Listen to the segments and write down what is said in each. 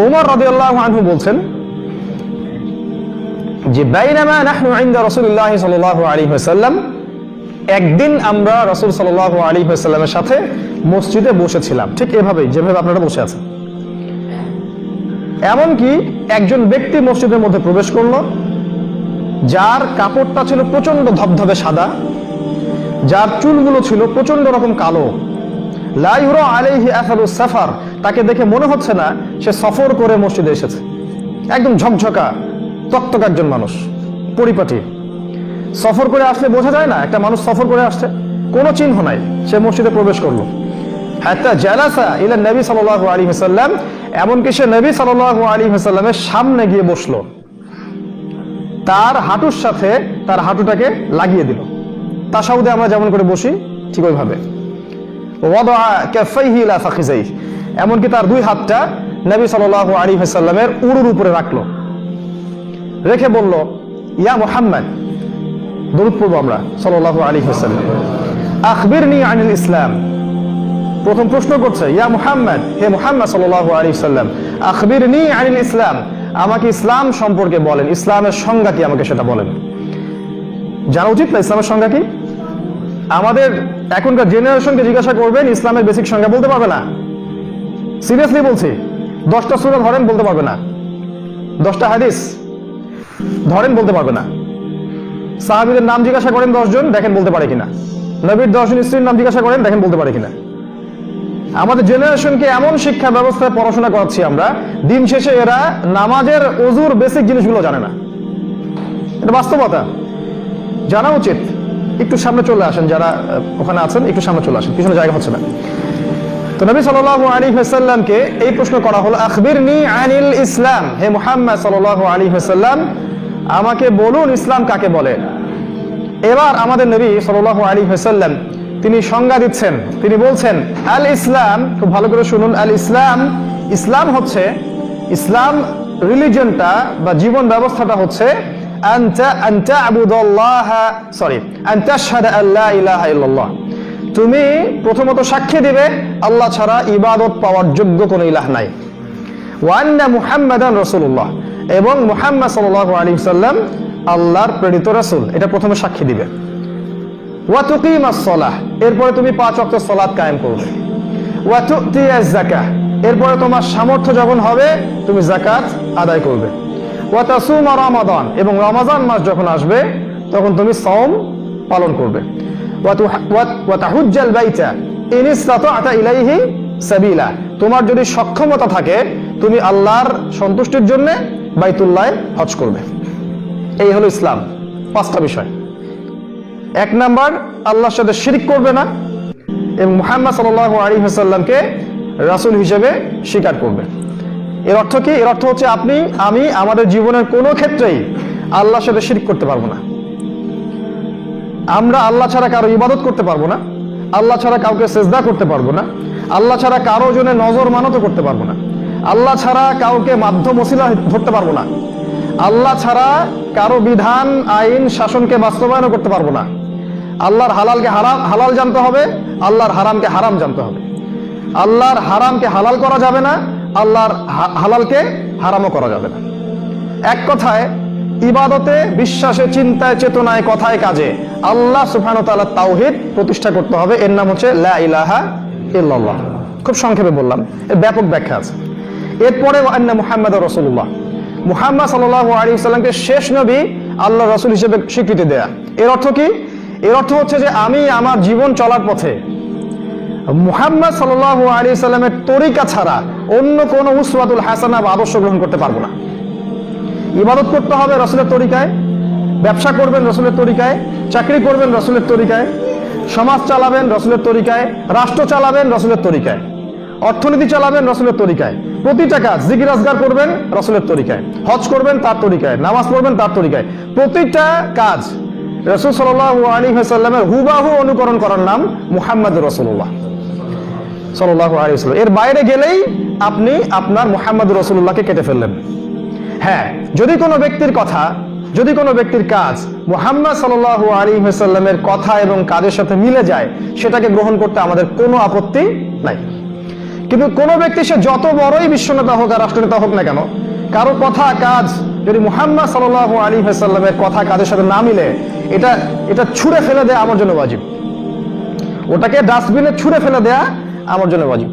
উমর রাদিয়াল্লাহু আনহু বলছেন যে বাইনামা নাহনু ইনদা রাসূলুল্লাহ সাল্লাল্লাহু আলাইহি ওয়াসাল্লাম, একদিন আমরা রাসূল সাল্লাল্লাহু আলাইহি ওয়াসাল্লামের সাথে মসজিদে বসেছিলাম, ঠিক এভাবেই যেভাবে আপনারা বসে আছেন। এমনকি একজন ব্যক্তি মসজিদের মধ্যে প্রবেশ করলো, যার কাপড়টা ছিল প্রচন্ড ধবধবে সাদা, যার চুলগুলো ছিল প্রচন্ড রকম কালো, লা ইউরা আলাইহি আসারুস সাফার, তাকে দেখে মনে হচ্ছে না সে সফর করে মসজিদে এসেছে। একদম ঝকঝকা তকতক একজন মানুষ, পরিপাটি। সফর করে আসলে বোঝা যায় না একটা মানুষ সফর করে আসছে, কোনো চিহ্ন নাই। সে মসজিদে প্রবেশ করলো, হাত্তা জালাসা ইলা নবী সাল্লাল্লাহু আলাইহি ওয়াসাল্লাম, এমনকি সে নবী সাল্লাল্লাহু আলাইহি ওয়াসাল্লামের সামনে গিয়ে বসলো, তার হাঁটুর সাথে তার হাঁটুটাকে লাগিয়ে দিল। তাশাহুদে আমরা যেমন করে বসি ঠিক ওইভাবে। ওয়াদা কাফাইহি ইলা ফাখিজাইহি, এমনকি তার দুই হাতটা নবী সাল্লাল্লাহু আলাইহি ওয়াসাল্লামের উরুর উপরে রাখলো, রেখে বলল, ইয়া মুহাম্মদ, দরুদ পড়ব আমরা সাল্লাল্লাহু আলাইহি ওয়াসাল্লাম, আখবিরনি আনিল ইসলাম। প্রথম প্রশ্ন করছে, ইয়া মুহাম্মদ, হে মুহাম্মদ সাল্লাল্লাহু আলাইহি ওয়াসাল্লাম, আখবিরনি আনিল ইসলাম, আমাকে ইসলাম সম্পর্কে বলেন, ইসলামের সংজ্ঞা কি আমাকে সেটা বলেন। জানা উচিত না ইসলামের সংজ্ঞা কি? আমাদের এখনকার জেনারেশনকে জিজ্ঞাসা করবেন, ইসলামের বেসিক সংজ্ঞা বলতে পারবে না। সিরিয়াসলি বলছি, 10টা সূরা ধরেন বলতে পারবে না, 10টা হাদিস ধরেন বলতে পারবে না। সাহাবীদের নাম জিজ্ঞাসা করেন 10 জন, দেখেন বলতে পারে কিনা। নবীর 10 জন স্ত্রীর নাম জিজ্ঞাসা করেন, দেখেন বলতে পারে কিনা। আমাদের জেনারেশনকে এমন শিক্ষা ব্যবস্থায় পড়াশোনা করাচ্ছি আমরা, দিন শেষে এরা নামাজের ওযুর বেসিক জিনিসগুলো জানে না। এটা বাস্তবতা, জানা উচিত। একটু সামনে চলে আসেন, যারা ওখানে আছেন একটু সামনে চলে আসেন, পিছনে জায়গা হচ্ছে না। তো নবী সাল্লাল্লাহু আলাইহি ওয়াসাল্লামকে এই প্রশ্ন করা হলো, আখবিরনি আনিল ইসলাম, হে মুহাম্মদ সাল্লাল্লাহু আলাইহি ওয়াসাল্লাম, আমাকে বলুন ইসলাম কাকে বলে। এবার আমাদের নবী সাল্লাল্লাহু আলাইহি ওয়াসাল্লাম তিনি সংজ্ঞা দিচ্ছেন, তিনি বলছেন, আল ইসলাম, খুব ভালো করে শুনুন, আল ইসলাম, ইসলাম হচ্ছে, ইসলাম রিলিজনটা বা জীবন ব্যবস্থাটা হচ্ছে তুমি প্রথমত সাক্ষী দিবে আল্লাহ ছাড়া ইবাদত পাওয়ার যোগ্য কোনো ইলাহ নাই, ওয়া আন্না মুহাম্মাদান রাসূলুল্লাহ, এবং মুহাম্মদ সাল্লাল্লাহু আলাইহি ওয়াসাল্লাম আল্লাহর প্রেরিত রাসূল, এটা প্রথমে সাক্ষী দিবে। ওয়া তুকিমাস সালাহ, এরপরে তুমি 5 ওয়াক্ত সালাত কায়েম করবে। ওয়া তুতিয়াজ যাকাহ, এরপরে তোমার সামর্থ্য যখন হবে তুমি যাকাত আদায় করবে। ওয়া তাসুমা রমাদান, এবং রমাদান মাস যখন আসবে তখন তুমি সাওম পালন করবে। ওয়া তাহুজ্জাল বাইতা ইন ইসতাতা'তা ইলাইহি সাবিলা, তোমার যদি সক্ষমতা থাকে তুমি আল্লাহর সন্তুষ্টির জন্য বাইতুল্লাহে হজ করবে। এই হলো ইসলাম, 5টা বিষয়। 1 নাম্বার, আল্লাহর সাথে শিরক করবে না এবং মুহাম্মদ সাল্লাল্লাহু আলাইহি ওয়াসাল্লামকে রাসূল হিসেবে স্বীকার করবে। এর অর্থ কি? এর অর্থ হচ্ছে আপনি আমি আমাদের জীবনের কোনো ক্ষেত্রেই আল্লাহর সাথে শিরক করতে পারবো না। আমরা আল্লাহ ছাড়া কারো ইবাদত করতে পারবো না, আল্লাহ ছাড়া কাউকে সেজদা করতে পারবো না, আল্লাহ ছাড়া কারো জন্য নজর মানত করতে পারবো না, আল্লাহ ছাড়া কাউকে মাধ্যম ওসিলা ধরতে পারবো না, আল্লাহ ছাড়া কারো বিধান আইন শাসনকে বাস্তবায়ন করতে পারবো না। আল্লাহর হালালকে হালাল জানতে হবে, আল্লাহর হারামকে হারাম জানতে হবে। আল্লাহর হারামকে হালাল করা যাবে না, আল্লাহর হালালকে হারামও করা যাবে না। এক কথায় ইবাদতে, বিশ্বাসে, চিন্তায়, চেতনায়, কথায়, কাজে আল্লাহ সুবহানাহু ওয়া তাআলার তাওহীদ প্রতিষ্ঠা করতে হবে। এর নাম হচ্ছে লা ইলাহা ইল্লাল্লাহ। খুব সংক্ষেপে বললাম, এর ব্যাপক ব্যাখ্যা আছে। এরপরে ওয়া আন্না মুহাম্মাদুর রাসূলুল্লাহ, মুহাম্মদ সাল্লাল্লাহু আলাইহি ওয়াসাল্লামকে শেষ নবী, আল্লাহর রাসূল হিসেবে স্বীকৃতি দেয়া। এর অর্থ কি? এর অর্থ হচ্ছে যে আমি আমার জীবন চলার পথে মুহাম্মদ সাল্লাল্লাহু আলাইহি ওয়াসাল্লামের তরিকা ছাড়া অন্য কোন উসওয়াতুল হাসানা বা আদর্শ গ্রহণ করতে পারবো না। ইবাদত করতে হবে রাসূলের তরিকায়, ব্যবসা করবেন রাসূলের তরিকায়, চাকরি করবেন রাসূলের তরিকায়, সমাজ চালাবেন রাসূলের তরিকায়, রাষ্ট্র চালাবেন রাসূলের তরিকায়, অর্থনীতি চালাবেন রাসূলের তরিকায়, প্রতিটা কাজ জিকির আজকার করবেন রাসূলের তরিকায়, হজ করবেন তার তরিকায়, নামাজ পড়বেন তার তরিকায়। প্রতিটা কাজ রাসূল সাল্লাল্লাহু আলাইহি ওয়াসাল্লামের হুবাহু অনুকরণ করার নাম মুহাম্মাদুর রাসূলুল্লাহ সাল্লাল্লাহু আলাইহি ওয়াসাল্লাম। এর বাইরে গেলেই আপনি আপনার মুহাম্মাদুর রাসূলুল্লাহকে কেটে ফেললেন। হ্যাঁ, যদি কোনো ব্যক্তির কথা, যদি কোনো ব্যক্তির কাজ মুহাম্মদ সাল্লাল্লাহু আলাইহি ওয়াসাল্লামের কথা এবং কাজের সাথে মিলে যায়, সেটাকে গ্রহণ করতে আমাদের কোনো আপত্তি নাই। কিন্তু কোনো ব্যক্তি সে যত বড়ই বিশ্বনেতা হোক আর রাষ্ট্রনেতা হোক না কেন, কারো কথা কাজ যদি মুহাম্মদ সাল্লাল্লাহু আলাইহি ওয়াসাল্লামের কথা কাজের সাথে না মিলে, এটা ছুঁড়ে ফেলে দেয়া আমার জন্য ওয়াজিব। ওটাকে ডাস্টবিনে ছুঁড়ে ফেলে দেয়া আমার জন্য ওয়াজিব।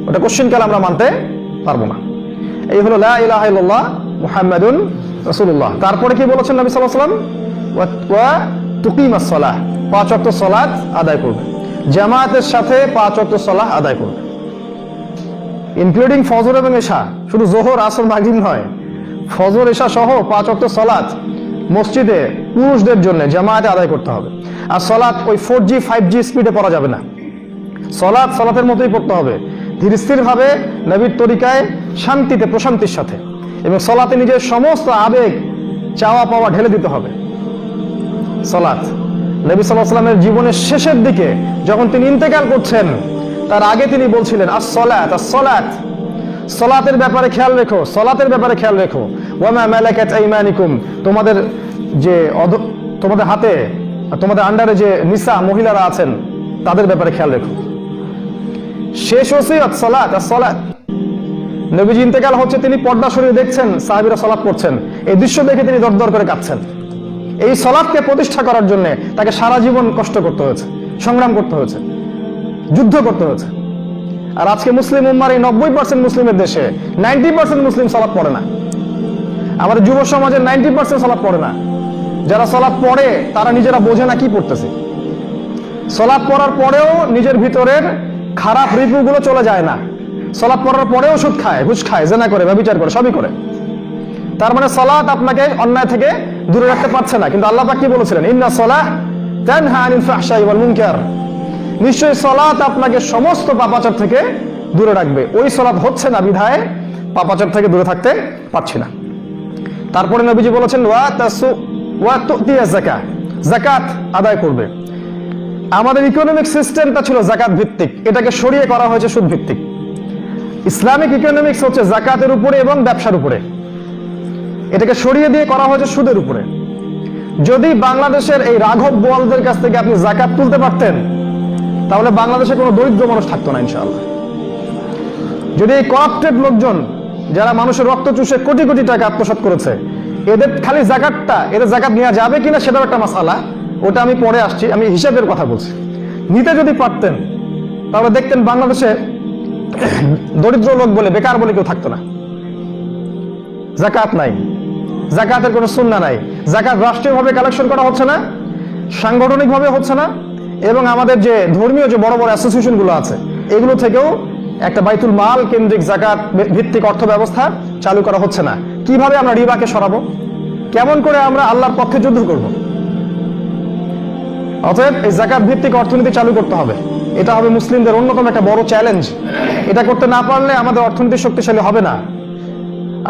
ওটা কোশ্চেন কাল আমরা মানতে পারবো না। এই হলো লা ইলাহা ইল্লাল্লাহ মুহাম্মাদুন রাসূলুল্লাহ। তারপরে কি বলেছেন নবী সাল্লাল্লাহু আলাইহি ওয়াসাল্লাম? ওয়া তুকিমাস সালাহ, 5 ওয়াক্ত সালাত আদায় করবে, জামাতের সাথে 5 ওয়াক্ত সালাহ আদায় করবে, ইনক্লুডিং ফজর এবং এশা। শুধু যোহর আসর মাগরিব নয়, ফজর এশা সহ 5 ওয়াক্ত সালাত মসজিদে পুরুষদের জন্য জামাতে আদায় করতে হবে। আর সালাত ওই 4G 5G স্পিডে পড়া যাবে না। সালাতের মতোই পড়তে হবে, ধীর স্থির ভাবে, নবীর তরিকায়, শান্তিতে, প্রশান্তির সাথে। এবং সালাতে নিজের সমস্ত আবেগ, চাওয়া পাওয়া ঢেলে দিতে হবে। সালাত নবী সাল্লাল্লাহু আলাইহি ওয়াসাল্লামের জীবনের শেষের দিকে যখন তিনি ইন্তেকাল করছেন, তার আগে তিনি বলছিলেন আস-সালাত আস-সালাত, সালাতের ব্যাপারে খেয়াল রেখো, সালাতের ব্যাপারে খেয়াল রেখো। ওয়া মা মালাকাত আইমানিকুম, তোমাদের হাতে, তোমাদের আন্ডারে যে নিসা মহিলারা আছেন তাদের ব্যাপারে খেয়াল রেখো। শেষ ওসিয়ত সালাত আস-সালাত। নবীজি ইন্তেকাল হচ্ছে, তিনি পর্দা সরিয়ে দেখছেন সাহাবীরা সালাত পড়ছেন, এই দৃশ্য দেখে তিনি দরদর করে কাঁদছেন। এই সালাতকে প্রতিষ্ঠা করার জন্য তাকে সারা জীবন কষ্ট করতে হয়েছে, সংগ্রাম করতে হয়েছে, যুদ্ধ করতে হয়েছে। আর আজকে মুসলিম উম্মার এই 90% মুসলিমের দেশে 90% মুসলিম সালাত পড়ে না। আমাদের যুব সমাজের 90% সালাত পড়ে না। যারা সালাত পড়ে তারা নিজেরা বোঝে না কি পড়তেছে। সালাত পড়ার পরেও নিজের ভিতরের খারাপ রিপুগুলো চলে যায় না। সালাত পড়ার পরেও সুদ খায়, ঘুষ খায়, জেনা করে, ব্যভিচার করে, সবই করে। তার মানে সালাত আপনাকে অন্যায় থেকে দূরে রাখতে পারছে না। কিন্তু আল্লাহ পাক কি বলেছিলেন? ইন্না সালাহ তানহা আনিল ফাহশাই ওয়াল মুনকার, নিশ্চয়ই সালাত আপনাকে সমস্ত পাপাচার থেকে দূরে রাখবে। ওই সালাত হচ্ছে না বিধায় পাপাচার থেকে দূরে থাকতে পারছি না। তারপরে নবীজি বলেছেন ওয়া তুতিয়া যাকাত, যাকাত আদায় করবে। আমাদের ইকোনমিক সিস্টেমটা ছিল যাকাত ভিত্তিক, এটাকে সরিয়ে করা হয়েছে সুদ ভিত্তিক। ইসলামিক ইকোনমিক্স হচ্ছে যাকাতের উপরে এবং ব্যবসার উপরে, এটাকে সরিয়ে দিয়ে করা হয়েছে সুদের উপরে। যদি বাংলাদেশের এই রাঘব বোয়ালদের কাছ থেকে আপনি যাকাত তুলতে পারতেন, তাহলে বাংলাদেশে কোনো দরিদ্র মানুষ থাকতো না ইনশাআল্লাহ। যদি এই করাপ্টেড লোকজন যারা মানুষের রক্ত চুষে কোটি কোটি টাকা আত্মসাৎ করেছে, এদের খালি যাকাতটা, এদের যাকাত নেওয়া যাবে কিনা সেটাও একটা মাসালা, ওটা আমি পরে আসছি। আমি হিসাবের কথা বলছি। নিতে যদি পারতেন তাহলে দেখতেন বাংলাদেশে দরিদ্র লোক বলে, বেকার বলে কেউ থাকতো না। যাকাত নাই, যাকাতের কোনো সুন্নাহ নাই। যাকাত রাষ্ট্রীয়ভাবে কালেকশন করা হচ্ছে না, সাংগঠনিকভাবে হচ্ছে না, এবং আমাদের যে ধর্মীয় যে বড় বড় অ্যাসোসিয়েশন গুলো আছে এগুলো থেকেও একটা বাইতুল মাল কেন্দ্রিক যাকাত ভিত্তিক অর্থ ব্যবস্থা চালু করা হচ্ছে না। কিভাবে আমরা রিবাকে সরাবো? কেমন করে আমরা আল্লাহর পক্ষে যুদ্ধ করব? অতএব এই যাকাত ভিত্তিক অর্থনীতি চালু করতে হবে। এটা হবে মুসলিমদের অন্যতম একটা বড় চ্যালেঞ্জ। এটা করতে না পারলে আমাদের অর্থনীতি শক্তিশালী হবে না।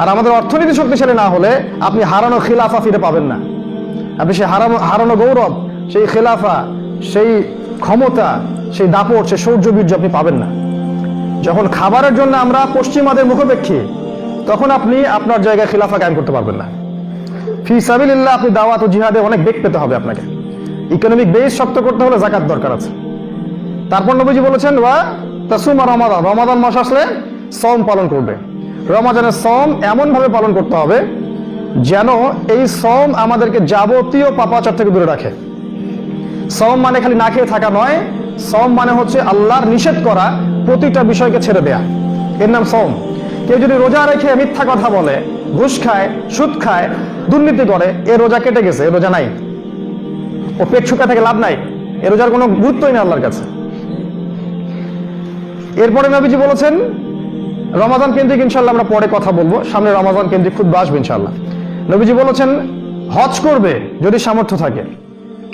আর আমাদের অর্থনীতি শক্তিশালী না হলে আপনি হারানো খিলাফা ফিরে পাবেন না। আপনি সেই হারানো গৌরব, সেই খিলাফা, সেই ক্ষমতা, সেই দাপট, সেই শৌর্যবীর্য আপনি পাবেন না। যখন খাবারের জন্য আমরা পশ্চিমাদের মুখাপেক্ষী, তখন আপনি আপনার জায়গায় খিলাফা কায়েম করতে পারবেন না। ফি সাবিলিল্লাহ আপনি দাওয়াত ও জিহাদে অনেক বেগ পেতে হবে আপনাকে। ইকোনমিক বেস শক্ত করতে হলে যাকাত দরকার আছে। তারপর নবীজি বলেছেন ওয়া তাসুমা রমাদান, রমাদান মাস আসলে সওম পালন করবে। রমাদানের সওম এমন ভাবে পালন করতে হবে যেন এই সওম আমাদেরকে যাবতীয় পাপাচার থেকে দূরে রাখে। সওম মানে খালি না খেয়ে থাকা নয়, সওম মানে হচ্ছে আল্লাহর নিষেধ করা প্রতিটা বিষয়কে ছেড়ে দেয়া, এর নাম সওম। কেউ যদি রোজা রেখে মিথ্যা কথা বলে, ঘুষ খায়, সুদ খায়, দুর্নীতি করে, এ রোজা কেটে গেছে, এ রোজা নাই, ও পেট শুকা থেকে লাভ নাই, এ রোজার কোনো গুরুত্বই নেই আল্লাহর কাছে। এরপরে নবীজি বলেছেন রমাদান কেন্দ্রিক, ইনশাআল্লাহ আমরা পরে কথা বলবো, সামনে রমাদান কেন্দ্রিক খুতবা আসবে ইনশাআল্লাহ। নবীজি বলেছেন হজ করবে যদি সামর্থ্য থাকে,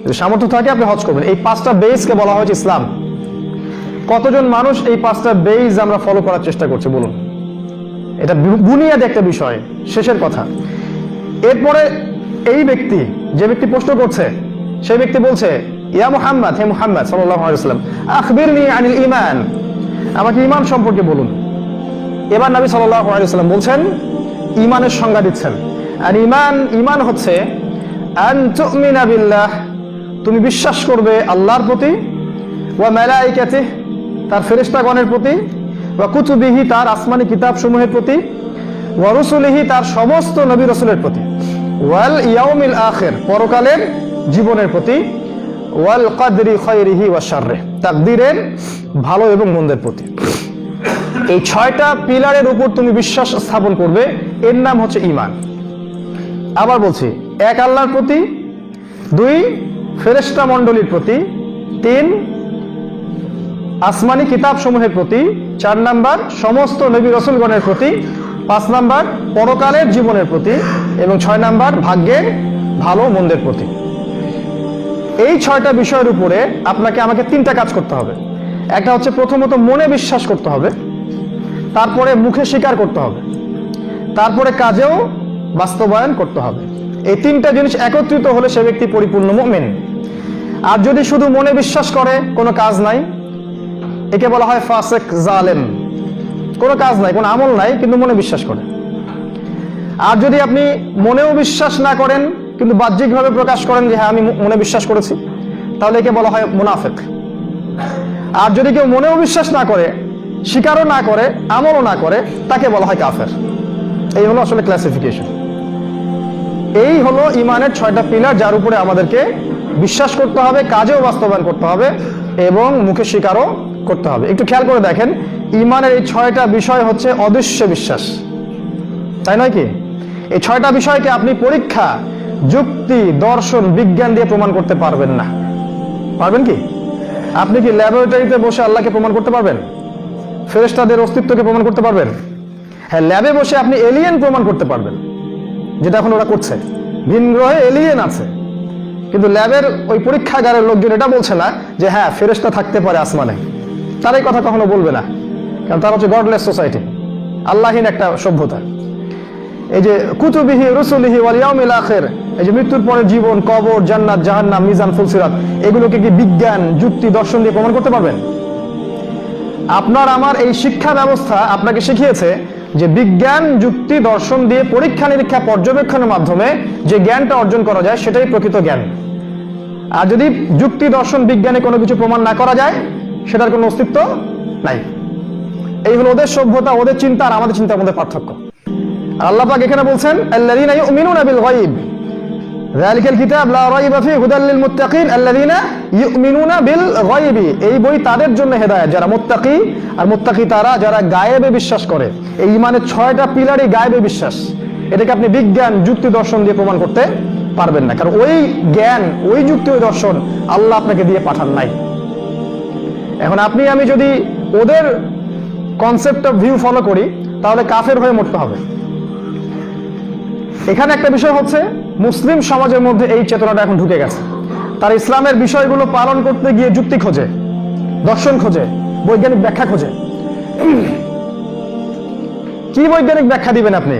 যদি সামর্থ্য থাকে আপনি হজ করবেন। এই 5টা বেসকে বলা হয়েছে ইসলাম। কতজন মানুষ এই 5টা বেস আমরা ফলো করার চেষ্টা করছে বলুন? এটা বুনিয়াদি একটা বিষয়, শেষের কথা। এরপরে এই ব্যক্তি, যে ব্যক্তি প্রশ্ন করছে, সেই ব্যক্তি বলছে ইয়া মুহাম্মদ, হে মুহাম্মদ সাল্লাল্লাহু আলাইহি ওয়াসাল্লাম, আখবিরনি আনিল ঈমান, আমাকে ঈমান সম্পর্কে বলুন। এবার নবী সাল্লাল্লাহু আলাইহি ওয়াসাল্লাম বলছেন, ঈমানের সংজ্ঞা দিচ্ছেন। আর ঈমান হচ্ছে আন তুমিনা বিল্লাহ, তুমি বিশ্বাস করবে আল্লাহর প্রতি, ওয়া মালাইকাতিহি, তার ফেরেশতাগণের প্রতি, ওয়া কুতুবিহি তার আসমানি কিতাব সমূহের প্রতি, ওয়া রুসুলিহি তার সমস্ত নবী রাসূলের প্রতি, ওয়াল ইয়াউমিল আখির পরকালের জীবনের প্রতি, ওয়াল কদরি খায়রিহি ওয়া শাররিহি তাকদীরের ভালো এবং মন্দের প্রতি। এই 6টা পিলারের উপর তুমি বিশ্বাস স্থাপন করবে, এর নাম হচ্ছে ঈমান। আবার বলছি, 1 আল্লাহর প্রতি, 2 ফেরেশতা মণ্ডলীর প্রতি, 3 আসমানি কিতাব সমূহের প্রতি, 4 নাম্বার সমস্ত নবী রাসূলগণের প্রতি, 5 নাম্বার পরকালের জীবনের প্রতি এবং 6 নাম্বার ভাগ্যের ভালো মন্দের প্রতি। এই 6টা বিষয়ের উপরে আপনাকে আমাকে 3টা কাজ করতে হবে। একটা হচ্ছে প্রথমত মনে বিশ্বাস করতে হবে, তারপরে মুখে স্বীকার করতে হবে, তারপরে কাজেও বাস্তবায়ন করতে হবে। এই 3টা জিনিস একত্রিত হলে সে ব্যক্তি পরিপূর্ণ মুমিন। আর যদি শুধু মনে বিশ্বাস করে, কোনো কাজ নাই, একে বলা হয় ফাসিক জালেম। কোনো কাজ নাই, কোনো আমল নাই, কিন্তু মনে বিশ্বাস করে। আর যদি আপনি মনেও বিশ্বাস না করেন কিন্তু বাহ্যিকভাবে প্রকাশ করেন যে হ্যাঁ আমি মনে বিশ্বাস করেছি, তাহলে একে বলা হয় মুনাফিক। আর যদি কেউ মনেও বিশ্বাস না করে, স্বীকারও না করে, আমলও না করে, তাকে বলা হয় কাফের। এই হলো আসলে ক্লাসিফিকেশন। এই হলো ঈমানের 6টা পিলার, যার উপরে আমাদেরকে বিশ্বাস করতে হবে, কাজেও বাস্তবায়ন করতে হবে এবং মুখে স্বীকারও করতে হবে। একটু খেয়াল করে দেখেন, ঈমানের এই 6টা বিষয় হচ্ছে অদৃশ্য বিশ্বাস, তাই নয় কি? এই 6টা বিষয়কে আপনি পরীক্ষা, যুক্তি, দর্শন, বিজ্ঞান দিয়ে প্রমাণ করতে পারবেন না। পারবেন কি? আপনি কি ল্যাবরেটরিতে বসে আল্লাহকে প্রমাণ করতে পারবেন? ফেরেশতাদের অস্তিত্বকে প্রমাণ করতে পারবেন? হ্যাঁ, ল্যাবে বসে আপনি এলিয়েন প্রমাণ করতে পারবেন, যেটা এখন ওরা করছে। ভিন গ্রহে এলিয়েন আছে, কিন্তু ল্যাবের ওই পরীক্ষাগারের লোকজন এটা বলছে না যে হ্যাঁ ফেরেশতা থাকতে পারে আসমানে। তার এই কথা কখনো বলবে না, কারণ তারা হচ্ছে গডলেস সোসাইটি, আল্লাহহীন একটা সভ্যতা। এই যে কুতুবিহি রুসুলিহি ওয়াল ইয়াউমিল আখির, এই যে মৃত্যুর পরে জীবন, কবর, জান্নাত, জাহান্নাম, মিজান, ফুলসিরাত, এগুলোকে কি বিজ্ঞান, যুক্তি, দর্শন দিয়ে প্রমাণ করতে পারবেন? আপনার আমার এই শিক্ষা ব্যবস্থা আপনাকে শিখিয়েছে যে বিজ্ঞান, যুক্তি, দর্শন দিয়ে পরীক্ষা নিরীক্ষা, পর্যবেক্ষণের মাধ্যমে যে জ্ঞানটা অর্জন করা যায় সেটাই প্রকৃত জ্ঞান। আর যদি যুক্তি, দর্শন, বিজ্ঞানে কোনো কিছু প্রমাণ না করা যায়, সেটার কোনো অস্তিত্ব নাই। এই হলো ওদের সভ্যতা, ওদের চিন্তা আর আমাদের চিন্তার মধ্যে পার্থক্য। আল্লাহ পাক এখানে বলছেন আল্লাযীনা ইউমিনুনা বিল গায়ব, যালিকাল কিতাব লা রাইবা ফীহি হুদাল লিল মুত্তাকিন আল্লাযীনা ইউমিনুনা বিল গায়ব। এই বই তাদের জন্য হেদায়েত যারা মুত্তাকি, আর মুত্তাকি তারা যারা গায়েবে বিশ্বাস করে। এই ঈমানের 6টা পিলারই গায়েবে বিশ্বাস। এটাকে আপনি বিজ্ঞান, যুক্তি, দর্শন দিয়ে প্রমাণ করতে পারবেন না, কারণ ওই জ্ঞান, ওই যুক্তি, ওই দর্শন আল্লাহ আপনাকে দিয়ে পাঠান নাই। এখন আপনি আমি যদি ওদের কনসেপ্ট অফ ভিউ ফলো করি, তাহলে কাফের হয়ে মরতে হবে। এখানে একটা বিষয় হচ্ছে, মুসলিম সমাজের মধ্যে এই চেতনাটা এখন ঢুকে গেছে। তার ইসলামের বিষয়গুলো পালন করতে গিয়ে যুক্তি খোঁজে, দর্শন খোঁজে, বৈজ্ঞানিক ব্যাখ্যা খোঁজে। কি বৈজ্ঞানিক ব্যাখ্যা দিবেন আপনি?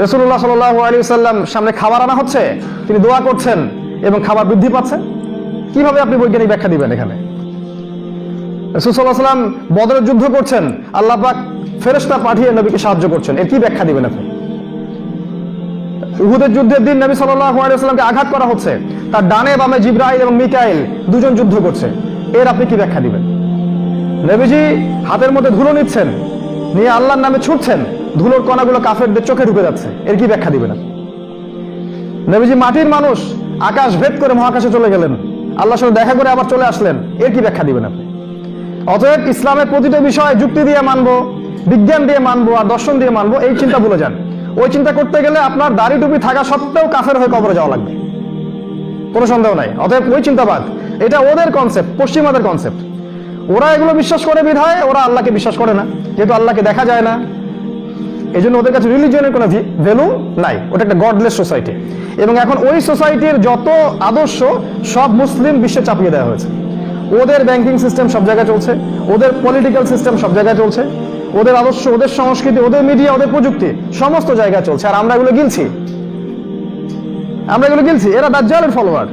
রাসূলুল্লাহ সাল্লাল্লাহু আলাইহি ওয়াসাল্লাম সামনে খাবার আনা হচ্ছে, তিনি দোয়া করছেন এবং খাবার বৃদ্ধি পাচ্ছে। কিভাবে আপনি বৈজ্ঞানিক ব্যাখ্যা দিবেন? এখানে রাসূল সাল্লাল্লাহু আলাইহি ওয়াসাল্লাম বদরের যুদ্ধ করছেন, আল্লাহ পাক ফেরেশতা পাঠিয়ে নবীকে সাহায্য করছেন, এর কি ব্যাখ্যা দিবেন আপনি? উহুদের যুদ্ধের দিন নবী সাল্লাল্লাহু আলাইহি ওয়াসাল্লামকে আঘাত করা হচ্ছে, তার ডানে বামে জিবরাইল এবং মিকাইল দুজন যুদ্ধ করছে, এর আপনি কি ব্যাখ্যা দিবেন? নবীজি হাতের মধ্যে ধুলো নিচ্ছেন, নিয়ে আল্লাহর নামে ছুটছেন, ধুলোর কণাগুলো কাফেরদের চোখে ঢুকে যাচ্ছে, এর কি ব্যাখ্যা দিবেন? নবীজি মাটির মানুষ, আকাশ ভেদ করে মহাকাশে চলে গেলেন, আল্লাহর সাথে দেখা করে আবার চলে আসলেন, এর কি ব্যাখ্যা দিবেন আপনি? অতএব ইসলামের প্রতিটা বিষয় যুক্তি দিয়ে মানবো, বিজ্ঞান দিয়ে মানবো আর দর্শন দিয়ে মানবো, এই চিন্তা ভুলে যান। ওই চিন্তা করতে গেলে আপনার দাড়ি টুপি থাকা সত্ত্বেও কাফের হয়ে কবরে যাওয়া লাগবে, কোনো সন্দেহ নাই। অতএব ওই চিন্তাবাদ, এটা ওদের কনসেপ্ট, পশ্চিমাদের কনসেপ্ট। ওরা এগুলো বিশ্বাস করে বিধায় ওরা আল্লাহকে বিশ্বাস করে না, যেহেতু আল্লাহকে দেখা যায় না, এই জন্য ওদের কাছে রিলিজিয়নের কোনো ভ্যালু নাই। ওটা একটা গডলেস সোসাইটি। এবং এখন ওই সোসাইটির যত আদর্শ সব মুসলিম বিশ্বে চাপিয়ে দেওয়া হয়েছে। ওদের ব্যাংকিং সিস্টেম সব জায়গায় চলছে, ওদের পলিটিক্যাল সিস্টেম সব জায়গায় চলছে, ওদের আদর্শ, ওদের সংস্কৃতি, ওদের মিডিয়া, ওদের প্রযুক্তি সমস্ত জায়গায় চলছে। আর আমরা এগুলো গিলছি, এরা দাজ্জালের ফলোয়ার,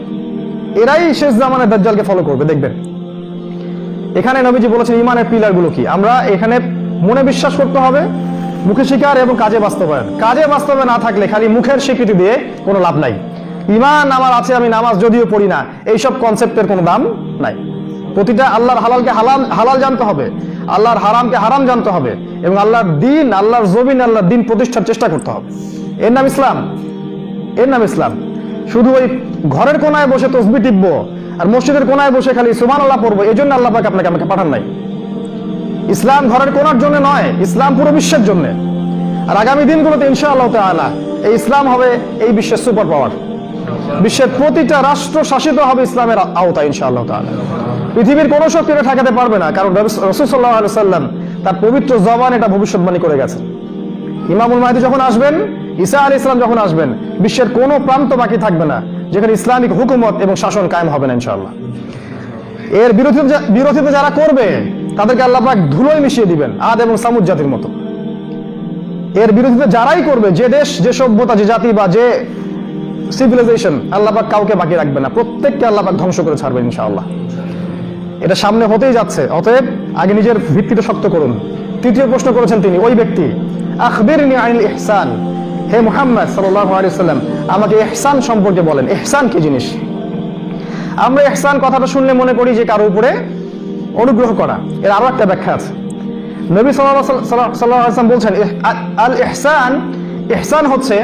এরাই শেষ জামানের দাজ্জালকে ফলো করবে, দেখবেন। এখানে নবীজি বলেছেন ঈমানের পিলারগুলো কি। আমরা এখানে মনে বিশ্বাস করতে হবে, মুখে স্বীকার এবং কাজে বাস্তবায়ন। কাজে বাস্তবায়ন না থাকলে খালি মুখের স্বীকৃতি দিয়ে কোনো লাভ নাই। ঈমান আমার আছে, আমি নামাজ যদিও পড়ি না, এইসব কনসেপ্টের কোনো দাম নাই। প্রতিটা আল্লাহর হালালকে হালাল জানতে হবে, আল্লাহর হারামকে হারাম জানতে হবে, এবং আল্লাহর দিন, আল্লাহর জমিন, আল্লাহর দিন প্রতিষ্ঠার চেষ্টা করতে হবে। এর নাম ইসলাম, এর নাম ইসলাম। শুধু ওই ঘরের কোনায় বসে তসবি টিপবো আর মসজিদের কোনায় বসে খালি সুবহানাল্লাহ পড়বো, এই জন্য আল্লাহ পাক আপনাকে আমাকে পাঠান নাই। ইসলাম ঘরের কোনার জন্য নয়, ইসলাম পুরো বিশ্বের জন্য। আর আগামী দিনগুলোতে ইনশাআল্লাহ তাআলা এই ইসলাম হবে এই বিশ্বের সুপার পাওয়ার। বিশ্বের প্রতিটা রাষ্ট্র শাসিত হবে ইসলামের আওতায় ইনশাআল্লাহ তাআলা। পৃথিবীর কোনো শক্তি এটা ঠেকাতে পারবে না, কারণ রাসূল সাল্লাল্লাহু আলাইহি ওয়াসাল্লাম তার পবিত্র জবান এটা ভবিষ্যৎবাণী করে গেছেন। ইমামুল মাহদী যখন আসবেন, ঈসা আলাইহিস সালাম যখন আসবেন, বিশ্বের কোনো প্রান্ত বাকি থাকবে না যেখানে ইসলামিক হুকুমত এবং শাসন কায়েম হবে না ইনশাআল্লাহ। এর বিরোধিতা যারা করবে তাদেরকে আল্লাহ পাক ধুলোয় মিশিয়ে দিবেন, আদ এবং সামুদ জাতির মতো। এর বিরোধিতা যারাই করবে, যে দেশ, যে সভ্যতা, যে জাতি বা যে সিভিলাইজেশন, আল্লাহ পাক কাউকে বাকি রাখবে না, প্রত্যেককে আল্লাহ পাক ধ্বংস করে ছাড়বেন ইনশাআল্লাহ। এটা সামনে হতেই যাচ্ছে, অতএব আগে নিজের ভিত্তিটা শক্ত করুন। তৃতীয় প্রশ্ন করেছেন তিনি, ওই ব্যক্তি, আখবিরনি আনিল ইহসান, হে মুহাম্মদ সাল্লাল্লাহু আলাইহি ওয়াসাল্লাম আমাকে ইহসান সম্পর্কে বলেন। ইহসান কি জিনিস? আমরা ইহসান কথাটা শুনলে মনে করি যে কারো উপরে অনুগ্রহ করা। এর আরো একটা ব্যাখ্যা আছে। নবী সাল্লাল্লাহু আলাইহি ওয়াসাল্লাম বলছেন, আল ইহসান, ইহসান হচ্ছে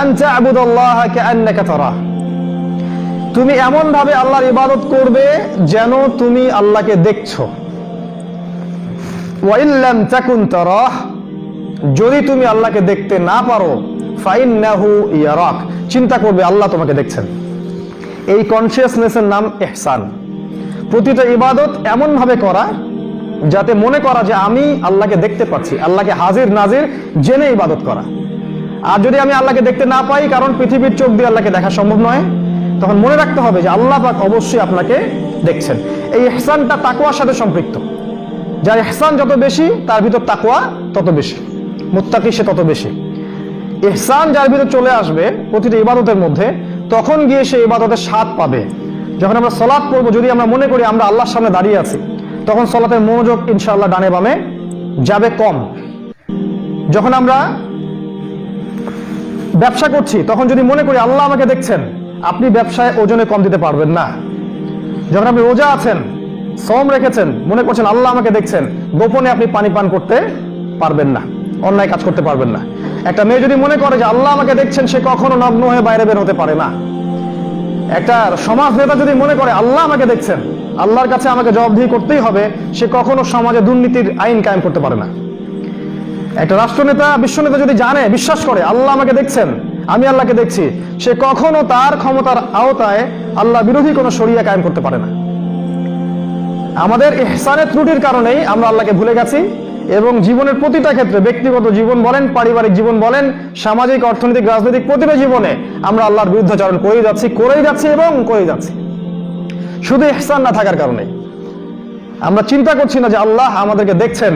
আন তা'বুদাল্লাহা কাআন্নাকা তারাহ, তুমি এমন ভাবে আল্লাহর ইবাদত করবে যেন তুমি আল্লাহকে দেখছো। ওয়া ইল্লাম তাকুন তারাহ, যদি তুমি আল্লাহকে দেখতে না পারো, ফাইন্নাহু ইয়ারাক, চিন্তা করবে আল্লাহ তোমাকে দেখছেন। এই কনসিয়াসনেসের নাম ইহসান। প্রতিটা ইবাদত এমন ভাবে করা যাতে মনে করা যে আমি আল্লাহকে দেখতে পাচ্ছি, আল্লাহকে হাজির নাজির জেনে ইবাদত করা। আর যদি আমি আল্লাহকে দেখতে না পাই, কারণ পৃথিবীর চোখ দিয়ে আল্লাহকে দেখা সম্ভব নয়, তখন মনে রাখতে হবে যে আল্লাহ পাক অবশ্যই আপনাকে দেখছেন। এই ইহসানটা তাকওয়ার সাথে সম্পৃক্ত। যার ইহসান যত বেশি তার ভিতর তাকওয়া তত বেশি, মুত্তাকি সে তত বেশি। ইহসান যার ভিতর চলে আসবে প্রতিটা ইবাদতের মধ্যে, তখন গিয়ে সে ইবাদতের স্বাদ পাবে। যখন আমরা সালাত পড়বো, যদি আমরা মনে করি আমরা আল্লাহর সামনে দাঁড়িয়ে আছি, তখন সালাতের মনোযোগ ইনশাআল্লাহ ডানে বামে যাবে কম। যখন আমরা ব্যবসা করছি, তখন যদি মনে করি আল্লাহ আমাকে দেখছেন, আপনি ব্যবসায় ওজনে কম দিতে পারবেন না। যখন আপনি রোজা আছেন, সওম রেখেছেন, মনে করছেন আল্লাহ আমাকে দেখছেন, গোপনে আপনি পানি পান করতে পারবেন না, অন্যায় কাজ করতে পারবেন না। একটা মেয়ে যদি মনে করে যে আল্লাহ আমাকে দেখছেন, সে কখনো নগ্ন হয়ে বাইরে বের হতে পারে না। একটা সমাজ নেতা যদি মনে করে আল্লাহ আমাকে দেখছেন, আল্লাহর কাছে আমাকে জবাবদিহি করতেই হবে, সে কখনো সমাজে দুর্নীতির আইন কায়েম করতে পারে না। একটা রাষ্ট্রনেতা, বিশ্বনেতা যদি জানে, বিশ্বাস করে আল্লাহ আমাকে দেখছেন, আমি আল্লাহকে দেখছি, সে কখনো তার ক্ষমতার আওতায় আল্লাহ বিরোধী কোনো শরিয়া কায়েম করতে পারে না। আমাদের ইহসানের ত্রুটির কারণেই আমরা আল্লাহকে ভুলে গেছি, এবং জীবনের প্রতিটা ক্ষেত্রে, ব্যক্তিগত জীবন বলেন, পারিবারিক জীবন বলেন, সামাজিক, অর্থনৈতিক, রাজনৈতিক প্রতিটা জীবনে আমরা আল্লাহর বিরুদ্ধাচরণ করেই যাচ্ছি এবং করেই যাচ্ছি, শুধু ইহসান না থাকার কারণে। আমরা চিন্তা করছি না যে আল্লাহ আমাদেরকে দেখছেন।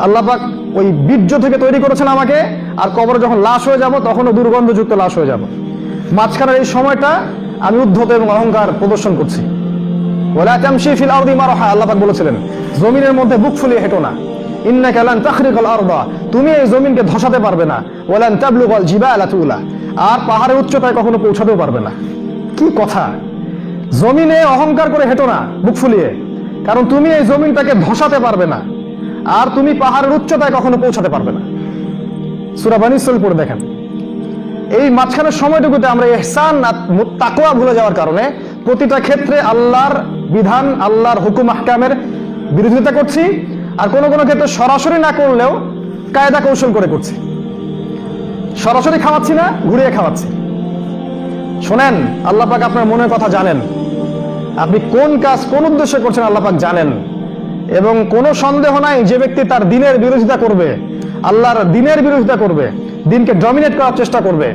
আল্লাহ পাক ওই বীর্য থেকে তৈরি করেছেন আমাকে, আর কবরে যখন লাশ হয়ে যাব তখনও দুর্গন্ধযুক্ত লাশ হয়ে যাব। মাঝখানের এই সময়টা আমি উদ্ধত এবং অহংকার প্রদর্শন করছি। ওয়ালা তামশি ফিল আরদি মারহা, আল্লাহ পাক বলেছিলেন জমিনের মধ্যে বুক ফুলিয়ে হেঁটো না। ইন্নাকা লান তাখরিকাল আরদা, তুমি এই জমিনকে ধসাতে পারবে না। ওয়ালান তাবলুগাল জিবালা তুলা, আর পাহাড়ের উচ্চতায় কখনো পৌঁছাতেও পারবে না। কি কথা! জমিনে অহংকার করে হেঁটো না বুক ফুলিয়ে, কারণ তুমি এই জমিনটাকে ধসাতে পারবে না, আর তুমি পাহাড়ের উচ্চতায় কখনো পৌঁছাতে পারবে না। সূরা বনী ইসরাঈল পড়ে দেখেন। এই মাঝখানের সময়টুকুতে আমরা ইহসান তাকওয়া ভুলে যাওয়ার কারণে প্রতিটা ক্ষেত্রে আল্লাহর বিধান, আল্লাহর হুকুম আহকামের বিরোধিতা করছি, আর কোনো কোনো ক্ষেত্রে সরাসরি না করলেও কায়দা কৌশল করে করছি। সরাসরি খাওয়াচ্ছি না, ঘুরিয়ে খাওয়াচ্ছি। শোনেন, আল্লাহ পাক আপনার মনের কথা জানেন, আপনি কোন কাজ কোন উদ্দেশ্যে করছেন আল্লাহ পাক জানেন, এবং কোনো সন্দেহ নাই যে ব্যক্তি তার দিনের বিরোধিতা করবে, আল্লাহর দিনের বিরোধিতা করবে, দিনকে ডমিনেট করার চেষ্টা করবে,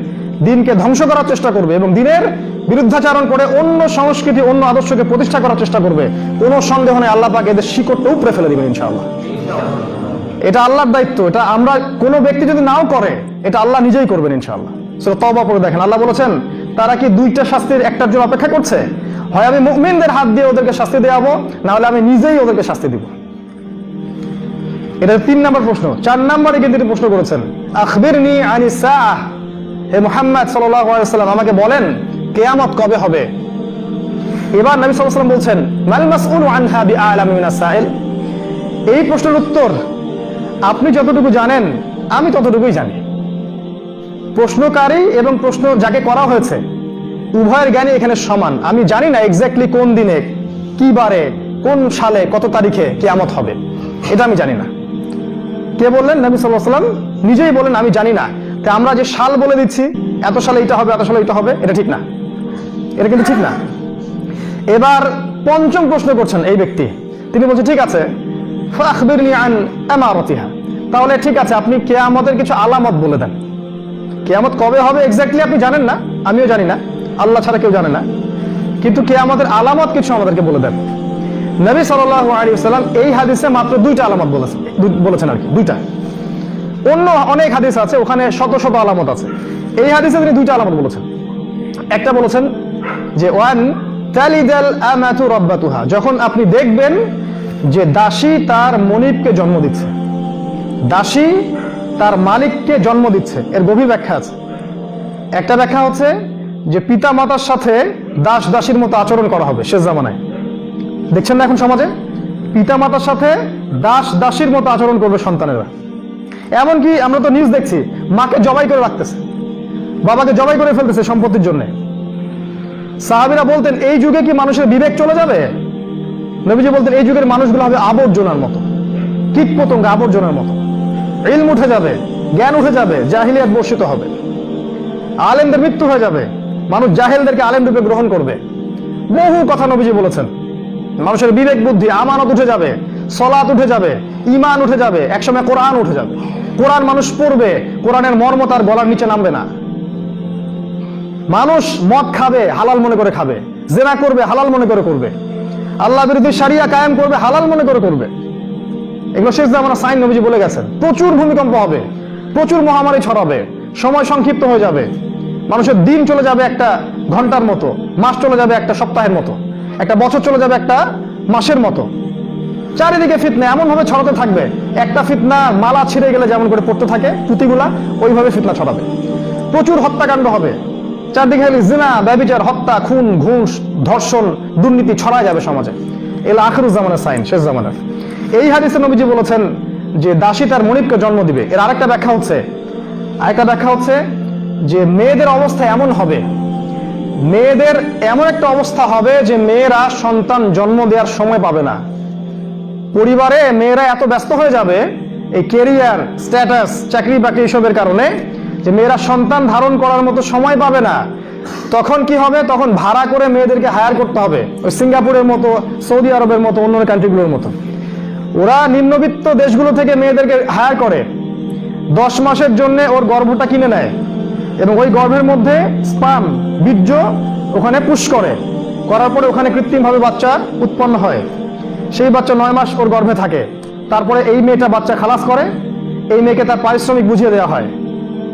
দিনকে ধ্বংস করার চেষ্টা করবে, এবং দিনের বিরুদ্ধাচারণ করে অন্য সংস্কৃতি, অন্য আদর্শকে প্রতিষ্ঠা করার চেষ্টা করবে, কোনো সন্দেহ নেই আল্লাহ পাক এদের শিকড়টা উপড়ে ফেলে দিবেন ইনশাআল্লাহ। এটা আল্লাহর দায়িত্ব। এটা আমরা, কোনো ব্যক্তি যদি নাও করে, এটা আল্লাহ নিজেই করবেন ইনশাআল্লাহ। সূরা তাওবা পড়ে দেখেন, আল্লাহ বলেছেন তারা কি দুইটা শাস্তির একটার জন্য অপেক্ষা করছে? হয় আমি মুমিনদের হাত দিয়ে ওদেরকে শাস্তি দেওয়াবো, না হলে আমি নিজেই ওদেরকে শাস্তি দিব। এটা 3 নম্বর প্রশ্ন। 4 নম্বরে কিন্তু তিনি প্রশ্ন করেছেন, আখবিরনি আনিস সাআহ, হে মুহাম্মদ সাল্লাল্লাহু আলাইহি ওয়াসাল্লাম আমাকে বলেন কিয়ামত কবে হবে। এবার নবী সাল্লাল্লাহু আলাইহি ওয়াসাল্লাম বলছেন, মাল মাসউলু আনহা বিআলামি মিনাস সাইল, এই প্রশ্নের উত্তর আপনি যতটুকু জানেন আমি ততটুকুই জানি। প্রশ্নকারী এবং প্রশ্ন যাকে করা হয়েছে উভয়ের জ্ঞানী এখানে সমান। আমি জানি না এক্স্যাক্টলি কোন দিনে, কি বারে, কোন সালে, কত তারিখে কিয়ামত হবে, এটা আমি জানি না। কে বললেন? নবী সাল্লাল্লাহু আলাইহি ওয়াসাল্লাম নিজেই বলেন আমি জানি না। তা আমরা যে সাল বলে দিচ্ছি, এত সালে এটা হবে, এত সালে এটা হবে, এটা ঠিক না, এটা কিন্তু ঠিক না। এবার পঞ্চম প্রশ্ন করছেন এই ব্যক্তি, তিনি বলছেন ঠিক আছে, ফাখবিরনি আন আমারাতিহা, তাহলে ঠিক আছে আপনি কিয়ামতের কিছু আলামত বলে দেন। কিয়ামত কবে হবে এক্স্যাক্টলি আপনি জানেন না, আমিও জানি না, আল্লাহ ছাড়া কেউ জানে না, কিন্তু কিয়ামতের আলামত কিছু আমাদেরকে বলে দেন। নবী সাল্লাল্লাহু আলাইহি ওয়াসাল্লাম এই হাদিসে মাত্র দুইটা আলামত বলেছেন আর কি, দুইটা। অন্য অনেক হাদিস আছে ওখানে শত শত আলামত আছে, এই হাদিসে তিনি দুইটা আলামত বলেছেন। একটা বলেছেন যে ওয়ান তালিদাল আমাতু রাব্বাতুহা, যখন আপনি দেখবেন যে দাসী তার মনিবকে জন্ম দিচ্ছে, দাসী তার মালিককে জন্ম দিচ্ছে। এর গভীর ব্যাখ্যা আছে। একটা ব্যাখ্যা হচ্ছে যে পিতা মাতার সাথে দাস দাসীর মতো আচরণ করা হবে শেষ জামানায়। দেখছেন না এখন সমাজে পিতা মাতার সাথে দাস দাসীর মতো আচরণ করবে সন্তানেরা। এমনকি আমরা তো নিউজ দেখছি, মাকে জবাই করে রাখতেছে, বাবাকে জবাই করে ফেলতেছে সম্পত্তির জন্য। সাহাবীরা বলতেন এই যুগে কি মানুষের বিবেক চলে যাবে? নবীজি বলতেন এই যুগের মানুষগুলো হবে আবর্জনার মতো, কীট পতঙ্গ আবর্জনার মতো। ইলম উঠে যাবে, জ্ঞান উঠে যাবে, জাহিলিয়াত বর্ষিত হবে, আলেমদের মৃত্যু হয়ে যাবে, মানুষ জাহেলদেরকে আলেম রূপে গ্রহণ করবে। বহু কথা নবীজি বলেছেন। মানুষের বিবেক বুদ্ধি আমানত উঠে যাবে, সলাত উঠে যাবে, ঈমান উঠে যাবে, একসময় কোরআন উঠে যাবে। কোরআন মানুষ পড়বে, কোরআনের মর্ম তার গলার নিচে নামবে না। মানুষ মদ খাবে, হালাল মনে করে খাবে, জেনা করবে, হালাল মনে করে করবে, আল্লাহ বিরোধী শরিয়া কায়েম করবে, হালাল মনে করে করবে। এগুলো শেষ জামানা সাইন নবীজি বলে গেছেন। প্রচুর ভূমিকম্প হবে, প্রচুর মহামারী ছড়াবে, সময় সংক্ষিপ্ত হয়ে যাবে, মানুষের দিন চলে যাবে একটা ঘন্টার মতো, মাস চলে যাবে একটা সপ্তাহের মতো, একটা বছর চলে যাবে একটা মাসের মতো। চারিদিকে ফিতনা এমন ভাবে ছড়াতে থাকবে, একটা ফিতনা মালা ছিঁড়ে গেলে যেমন করে পড়তে থাকে পুঁতিগুলা, ওইভাবে ফিতনা ছড়াবে। প্রচুর হত্যাকাণ্ড হবে, চারদিকে জিনা, ব্যভিচার, হত্যা, খুন, ঘুষ, ধর্ষণ, দুর্নীতি ছড়ায় যাবে সমাজে। এলা আখিরুজ জামানের সাইন, শেষ জামানের। এই হাদিসে নবীজি বলেছেন যে দাসী তার মনিবকে জন্ম দিবে। এর আরেকটা ব্যাখ্যা হচ্ছে যে মেয়েদের অবস্থা এমন হবে, মেয়েদের এমন একটা অবস্থা হবে যে মেয়েরা সন্তান জন্ম দেওয়ার সময় পাবে না। পরিবারে মেয়েরা এত ব্যস্ত হয়ে যাবে এই ক্যারিয়ার, স্ট্যাটাস, চাকরি বাকরি এসবের কারণে, যে মেয়েরা সন্তান ধারণ করার মতো সময় পাবে না। তখন কি হবে? তখন ভাড়া করে মেয়েদেরকে হায়ার করতে হবে, ওই সিঙ্গাপুরের মতো, সৌদি আরবের মতো, অন্য কান্ট্রিগুলোর মতো। ওরা নিম্নবিত্ত দেশগুলো থেকে মেয়েদেরকে হায়ার করে, 10 মাসের জন্য ওর গর্ভটা কিনে নেয় এবং ওই গর্ভের মধ্যে স্পার্ম, বীর্য ওখানে পুশ করার পরে ওখানে কৃত্রিমভাবে বাচ্চা উৎপন্ন হয়। সেই বাচ্চা 9 মাস ওর গর্ভে থাকে। তারপরে এই মেয়েটা বাচ্চা খালাস করে, এই মেয়েকে তার পারিশ্রমিক বুঝিয়ে দেওয়া হয়,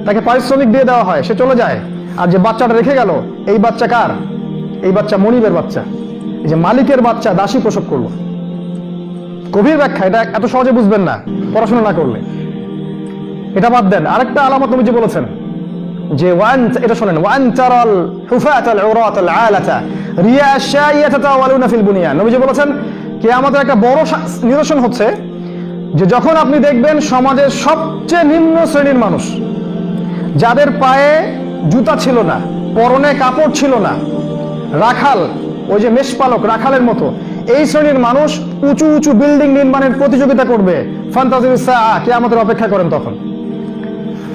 তাকে পারিশ্রমিক দিয়ে দেওয়া হয়, সে চলে যায়। আর যে বাচ্চাটা রেখে গেল, এই বাচ্চা কার? এই বাচ্চা মনিবের বাচ্চা, এই যে মালিকের বাচ্চা দাসী প্রসব করলো। গভীর ব্যাখ্যা, এটা এত সহজে বুঝবেন না পড়াশোনা না করলে। এটা বাদ দেন, আরেকটা আলামত নবীজি বলেছেন যে এটা শোনেন, ওয়ান তারাল হুফাতাল উরাতাল আলাতা রিয়া শাইয়াতা তাওয়ালুনা ফিল বুনিয়ান। নবীজি বলেছেন কিয়ামতের একটা বড় নিদর্শন হচ্ছে যে যখন আপনি দেখবেন সমাজের সবচেয়ে নিম্ন শ্রেণীর মানুষ, যাদের পায়ে জুতা ছিল না, পরনে কাপড় ছিল না, রাখাল, ওই যে মেষপালক রাখালের মতো, এই শ্রেণীর মানুষ উঁচু উঁচু বিল্ডিং নির্মাণের প্রতিযোগিতা করবে। ফান্তাজিস সাআ, কিয়ামতের অপেক্ষা করেন তখন।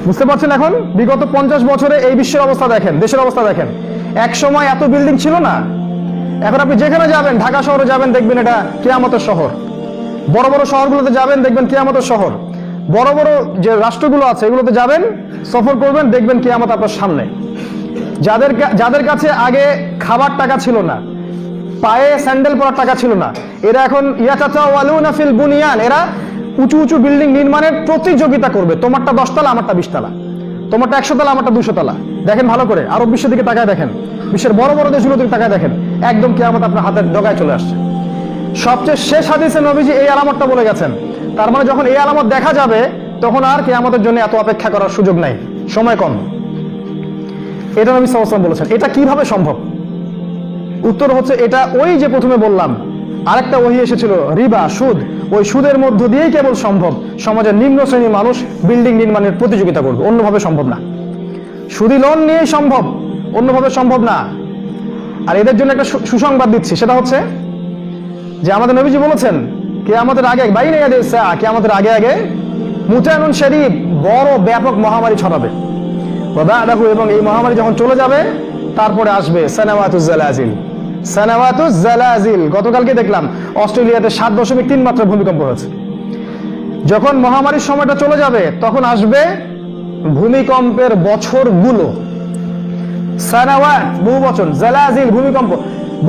বুঝতে পারছেন? এখন বিগত 50 বছরে এই বিশ্বের অবস্থা দেখেন, দেশের অবস্থা দেখেন। এক সময় এত বিল্ডিং ছিল না, এখন আপনি যেখানে যাবেন, ঢাকা শহরে যাবেন দেখবেন এটা কিয়ামতের শহর, বড় বড় শহরগুলোতে যাবেন দেখবেন কিয়ামতের শহর, বড় বড় যে রাষ্ট্রগুলো আছে এগুলোতে যাবেন, সফর করবেন, দেখবেন কিয়ামত আপনার সামনে। যাদের কাছে আগে খাবার টাকা ছিল না, পায়ে স্যান্ডেল পরার টাকা ছিল না, এরা এখন ইয়াতাতাওয়ালুনা ফিল বুনিয়ান, এরা উঁচু উঁচু বিল্ডিং নির্মাণের প্রতিযোগিতা করবে। তোমারটা 10 তলা, আমারটা 20 তলা, তোমারটা 100 তলা, আমারটা 200 তলা। দেখেন ভালো করে, আরব বিশ্বের দিকে তাকায় দেখেন, বিশ্বের বড় বড় দেশগুলোর দিকে তাকায় দেখেন, একদম কিয়ামত আপনার হাতের ডগায় চলে আসছে। সবচেয়ে শেষ হাদিসে নবীজি এই আলামতটা বলে গেছেন। তার মানে যখন এই আলামত দেখা যাবে তখন আর কিয়ামতের জন্য এত অপেক্ষা করার সুযোগ নাই, সময় কম। এটা নবী সাল্লাল্লাহু আলাইহি ওয়াসাল্লাম বলেছেন। এটা কিভাবে সম্ভব? উত্তর হচ্ছে এটা ওই যে প্রথমে বললাম আরেকটা ওহী এসেছিল রিবা, সুদ, ওই সুদের মধ্য দিয়েই কেবল সম্ভব সমাজের নিম্ন শ্রেণীর মানুষ বিল্ডিং নির্মাণের প্রতিযোগিতা করবে, অন্যভাবে সম্ভব না। সুদী লোন নিয়েই সম্ভব, অন্যভাবে সম্ভব না। আর এদের জন্য একটা সুসংবাদ দিচ্ছি, সেটা হচ্ছে যে আমাদের নবীজি বলেছেন কিয়ামতের আগে বাইনা ইয়াদাইস সাআ, কিয়ামতের আগে আগে মুতানুন শরীফ, বড় ব্যাপক মহামারী ছড়াবে। ওয়া বা'দাহু, এবং এই মহামারী যখন চলে যাবে তারপরে আসবে সানাওয়াতুজ জালাজিল। সানাওয়াতুজ জালাজিল, গতকালকে দেখলাম অস্ট্রেলিয়াতে 7.3 মাত্রা ভূমিকম্প হয়েছে। যখন মহামারীর সময়টা চলে যাবে তখন আসবে ভূমিকম্পের বছরগুলো। সানাওয়াত বহু বচন, জালাজিল ভূমিকম্প,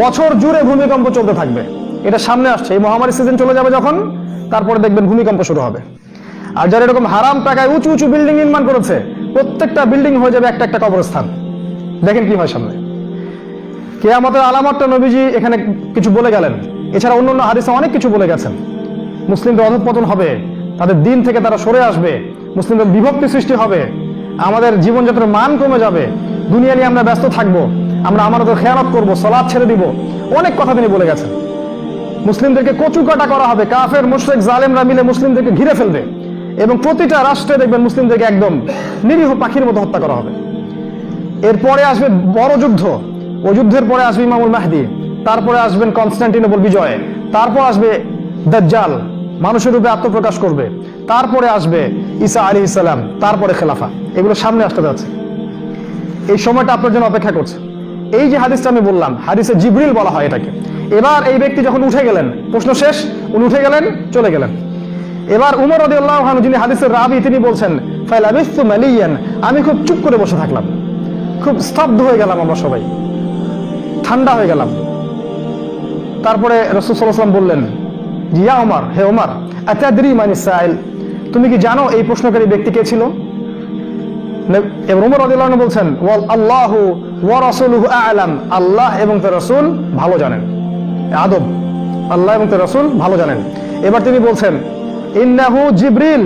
বছর জুড়ে ভূমিকম্প চলতে থাকবে। এটা সামনে আসছে, এই মহামারীর সিজন চলে যাবে যখন, তারপরে দেখবেন ভূমিকম্প শুরু হবে। আর যারা এরকম হারাম টাকায় উঁচু উঁচু বিল্ডিং নির্মাণ করেছে, প্রত্যেকটা বিল্ডিং হয়ে যাবে একটা একটা কবরস্থান। দেখেন কি হয় সামনে। কিয়ামতের আলামতটা নবীজি এখানে কিছু বলে গেলেন, এছাড়া অন্য হাদিসে অনেক কিছু বলে গেছেন। মুসলিমদের অধঃপতন হবে, তাদের দিন থেকে তারা সরে আসবে, মুসলিমদের বিভক্তি সৃষ্টি হবে, আমাদের জীবনযাত্রার মান কমে যাবে, দুনিয়া নিয়ে আমরা ব্যস্ত থাকবো, আমরা আমাদের খেয়ানত করবো, সালাত ছেড়ে দিব, অনেক কথা তিনি বলে গেছেন। মুসলিমদেরকে কচুকাটা করা হবে, কাফের মুশরিক জালেমরা মিলে মুসলিমদেরকে ঘিরে ফেলবে, এবং প্রতিটা রাষ্ট্রে দেখবেন মুসলিমদেরকে একদম নিরীহ পাখির মতো হত্যা করা হবে। এরপরে আসবে বড় যুদ্ধ, ওই যুদ্ধের পরে আসবে ইমামুল মাহদি, তারপরে আসবেন কনস্টান্টিনোপল বিজয়, তারপর আসবে দাজ্জাল মানুষের রূপে আত্মপ্রকাশ করবে, তারপরে আসবে ঈসা আলাইহিস সালাম, তারপরে খেলাফা। এগুলো সামনে আসতে যাচ্ছে, এই সময়টা আপনার জন্য অপেক্ষা করছে। এই যে হাদিসটা আমি বললাম, হাদিসে জিবরিল বলা হয় এটাকে। এবার এই ব্যক্তি যখন উঠে গেলেন, প্রশ্ন শেষ, উনি উঠে গেলেন, চলে গেলেন। এবার উমর রাদিয়াল্লাহু আনহু, যিনি হাদিসের রাবি, তিনি বলছেন ফালাবিস্তু মালিয়ান, আমি খুব চুপ করে বসে থাকলাম, খুব স্তব্ধ হয়ে গেলাম, আমরা সবাই ঠান্ডা হয়ে গেলাম। তারপরে রাসূল সাল্লাল্লাহু আলাইহি ওয়াসাল্লাম বললেন, ইয়া ওমর, হে ওমর, আতাদরি মানিস সাইল, তুমি কি জানো এই প্রশ্নকারী ব্যক্তি কে ছিল? এবং ওমর রাদিয়াল্লাহু আনহু বলছেন, ওয়াল আল্লাহু ওয়া রাসূলুহু আ'লাম, আল্লাহ এবং তার রাসূল ভালো জানেন। আদব, আল্লাহ এবং তার রাসূল ভালো জানেন। এবার তিনি বলছেন, ইন্নাহু জিবরিল,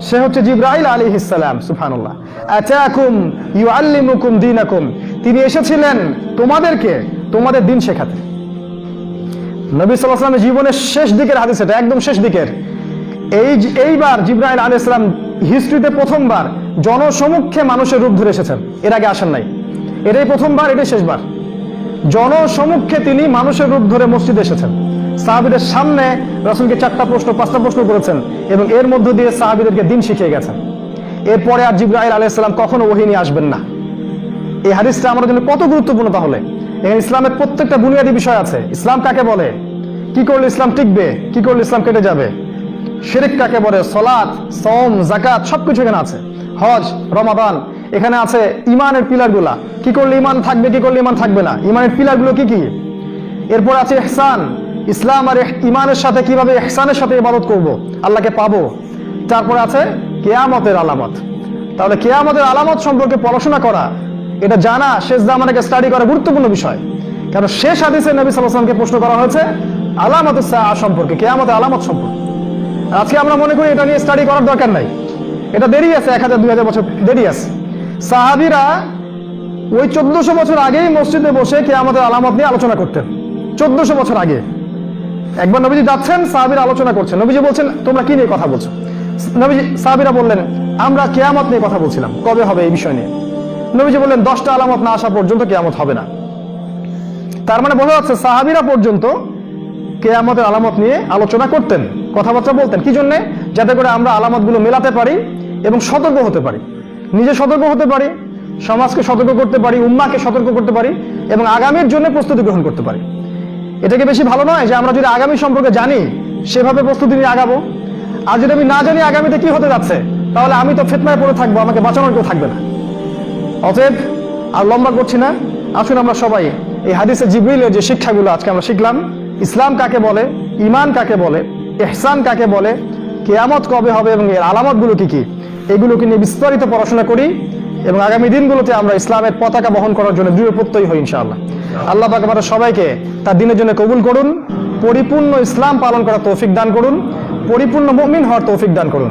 সে হচ্ছে জিবরাইল আলাইহিস সালাম, সুবহানাল্লাহ, আতাকুম ইউআল্লিমুকুম দীনাকুম, তিনি এসেছিলেন তোমাদেরকে তোমাদের দিন শেখাতে। নবী সাল্লাল্লাহু আলাইহি ওয়াসাল্লামের জীবনের শেষ দিকের হাদিস এটা, একদম শেষ দিকের। এইবার জিবরাইল আলাইহিস সালাম হিস্ট্রিতে প্রথমবার জনসমক্ষে মানুষের রূপ ধরে এসেছেন, এর আগে আসেন নাই। এটাই প্রথমবার, এটাই শেষবার। জনসমক্ষে তিনি মানুষের রূপ ধরে মসজিদে এসেছেন, সাহাবীদের সামনে রাসূলকে 4টা প্রশ্ন 5টা প্রশ্ন করেছেন, এবং এর মধ্য দিয়ে সাহাবীদেরকে দিন শিখিয়ে গেছেন। এরপরে আর জিবরাইল আলাইহিস সালাম কখনো ওহী নিয়ে আসবেন না। এই হাদিসটা আমাদের জন্য কত গুরুত্বপূর্ণ তাহলে। এখানে ইসলামের প্রত্যেকটা বুনিয়াদী বিষয় আছে। ইসলাম কাকে বলে, কি করলে ইসলাম টিকবে, কি করলে ইসলাম কেটে যাবে, শিরক কাকে বলে, সালাত, সাওম, যাকাত, সবকিছু এখানে আছে। হজ, রমাদান, এখানে আছে ঈমানের পিলারগুলা, কি করলে ঈমান থাকবে, কি করলে ঈমান থাকবে না, ঈমানের পিলারগুলো কি কি। এরপর আছে ইহসান, ইসলাম আর ঈমানের সাথে কিভাবে ইহসানের সাথে ইবাদত করব, আল্লাহকে পাবো। তারপর আছে কিয়ামতের আলামত। তাহলে কিয়ামতের আলামত সম্পর্কে পড়াশোনা করা, এটা জানা, শেষ জামানাকে স্টাডি করা গুরুত্বপূর্ণ বিষয়। কারণ শেষ হাদিসে নবী সাল্লাল্লাহু আলাইহি ওয়াসাল্লামকে প্রশ্ন করা হয়েছে আলামাতুস সাআ সম্পর্কে, কিয়ামতের আলামত সম্পর্কে। আজকে আমরা মনে করি এটা নিয়ে স্টাডি করার দরকার নাই, এটা দেরি আছে, 1000-2000 বছর দেরি আছে। সাহাবীরা ওই 1400 বছর আগেই মসজিদে বসে কিয়ামতের আলামত নিয়ে আলোচনা করতেন। 1400 বছর আগে একবার নবীজি যাচ্ছেন, সাহাবীরা আলোচনা করছেন, নবীজি বলছেন তোমরা কি নিয়ে কথা বলছো? সাহাবীরা বললেন আমরা কিয়ামত নিয়ে কথা বলছিলাম, কবে হবে এই বিষয় নিয়ে। নবীজি বললেন 10টা আলামত না আসা পর্যন্ত কিয়ামত হবে না। তার মানে বোঝা যাচ্ছে সাহাবীরা পর্যন্ত কিয়ামতের আলামত নিয়ে আলোচনা করতেন, কথাবার্তা বলতেন। কি জন্য? যাতে করে আমরা আলামতগুলো মেলাতে পারি এবং সতর্ক হতে পারি, নিজে সতর্ক হতে পারি, সমাজকে সতর্ক করতে পারি, উম্মাহকে সতর্ক করতে পারি, এবং আগামীর জন্য প্রস্তুতি গ্রহণ করতে পারি। এটাকে বেশি ভালো নয় যে আমরা যদি আগামী সম্পর্কে জানি সেভাবে প্রস্তুতি নিয়ে আগাবো, আর যদি আমি না জানি আগামীতে কি হতে যাচ্ছে, তাহলে আমি তো ফিতনায় পড়ে থাকবো, আমাকে বাঁচানোর কেউ থাকবে না। অতএব আর লম্বা করছি না, আসুন আমরা সবাই এই হাদিসে জিবরিলের যে শিক্ষাগুলো আজকে আমরা শিখলাম, ইসলাম কাকে বলে, ঈমান কাকে বলে, ইহসান কাকে বলে, কিয়ামত কবে হবে এবং এর আলামতগুলো কি কি, এগুলোকে নিয়ে বিস্তারিত পড়াশোনা করি, এবং আগামী দিনগুলোতে আমরা ইসলামের পতাকা বহন করার জন্য দৃঢ় প্রত্যয়ী হই ইনশাআল্লাহ। আল্লাহ পাক আমাদের সবাইকে তার দিনের জন্য কবুল করুন, পরিপূর্ণ ইসলাম পালন করার তৌফিক দান করুন, পরিপূর্ণ মুমিন হওয়ার তৌফিক দান করুন,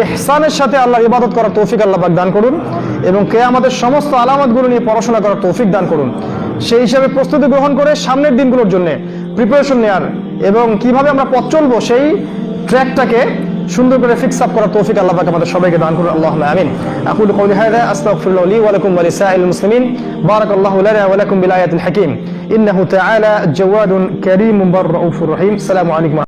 ইহসানের সাথে আল্লাহর ইবাদত করার তৌফিক আল্লাহ পাক দান করুন, এবং কিয়ামতের সমস্ত আলামতগুলো নিয়ে পড়াশোনা করার তৌফিক দান করুন। সেই হিসাবে প্রস্তুতি গ্রহণ করে সামনের দিনগুলোর জন্য প্রিপারেশন নেয়ার এবং কিভাবে আমরা পথ চলবো সেই ট্র্যাকটাকে সুন্দর করে ফিক্স আপ করার তৌফিক আল্লাহ পাক আমাদের সবাইকে দান করুন, আল্লাহুম্মা আমিন। আকুলু কওলি হাযা আস্তাগফিরুল্লাহ লি ওয়া লাকুম ওয়া লিসাইরিল মুসলিমিন। বারাকাল্লাহু লানা ওয়া লাকুম বিল আয়াতিল হাকীম। ইন্নাহু তাআলা জাওয়াদুন কারীমুন বাররাউফুর রহিম। আসসালামু আলাইকুম।